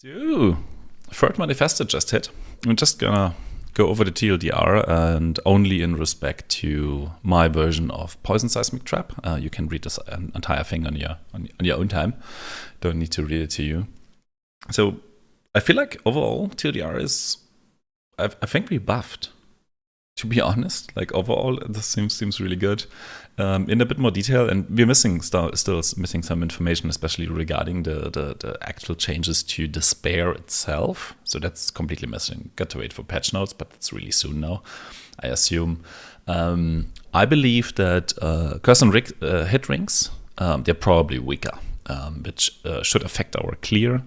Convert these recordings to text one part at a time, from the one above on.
So, third Manifesto just hit. I'm just gonna go over the TLDR and only in respect to my version of Poison Seismic Trap. You can read this entire thing on your own time. Don't need to read it to you. So, I feel like overall TLDR is, I think we buffed. To be honest, like overall, this seems really good. In a bit more detail, and we're missing still missing some information, especially regarding the actual changes to Despair itself. So that's completely missing. Got to wait for patch notes, but it's really soon now, I assume. I believe that curse and hit rings, they're probably weaker, which should affect our clear.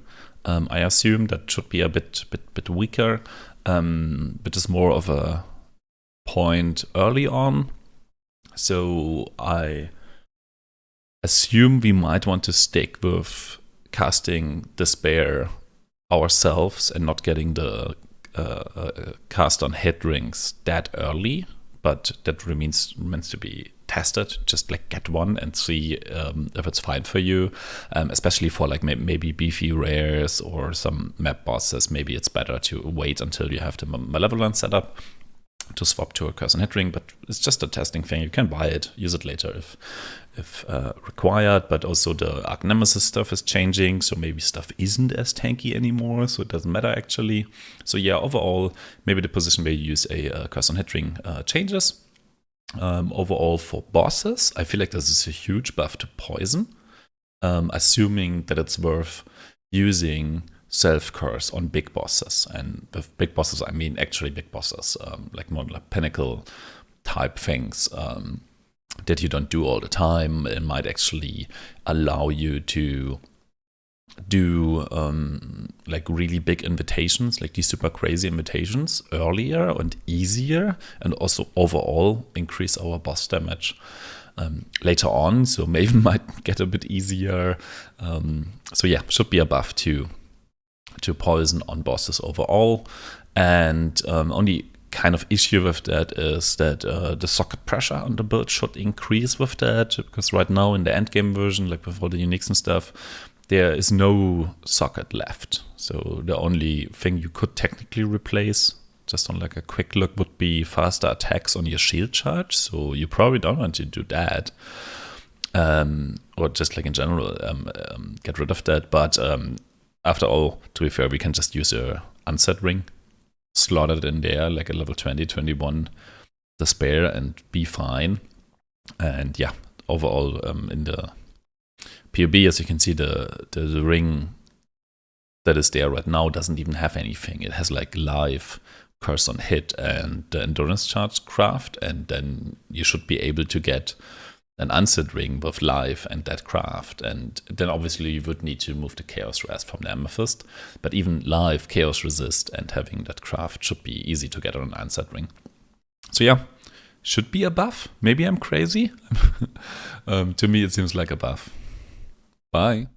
I assume that should be a bit weaker, but it's more of a point early on. So I assume we might want to stick with casting Despair ourselves and not getting the cast on hit rings that early, but that remains to be tested. Just like get one and see if it's fine for you, especially for like maybe beefy rares or some map bosses. Maybe it's better to wait until you have the malevolence set up to swap to a curse and hit ring, but it's just a testing thing. You can buy it, use it later if required, but also the Arc Nemesis stuff is changing, so maybe stuff isn't as tanky anymore, so it doesn't matter actually. So yeah, overall, maybe the position where you use a curse and hit ring changes. Overall, for bosses, I feel like this is a huge buff to poison, assuming that it's worth using self-curse on big bosses. And with big bosses, I mean actually big bosses, like more like pinnacle type things that you don't do all the time. It might actually allow you to do like really big invitations, like these super crazy invitations earlier and easier, and also overall increase our boss damage later on. So maybe might get a bit easier. So yeah, should be a buff to poison on bosses overall. And only kind of issue with that is that the socket pressure on the build should increase with that, because right now in the endgame version, like with all the uniques and stuff, there is no socket left. So the only thing you could technically replace, just on like a quick look, would be faster attacks on your shield charge. So you probably don't want to do that. Or just like in general, get rid of that. But after all, to be fair, we can just use a unset ring, slot it in there like a level 20, 21 Despair and be fine. And yeah, overall in the POB, as you can see, the ring that is there right now doesn't even have anything. It has like live, curse on hit, and the endurance charge craft, and then you should be able to get an unset ring with life and that craft, and then obviously you would need to move the chaos rest from the amethyst, but even live, chaos resist, and having that craft should be easy to get on an unset ring. So yeah, should be a buff. Maybe I'm crazy. To me it seems like a buff. Bye.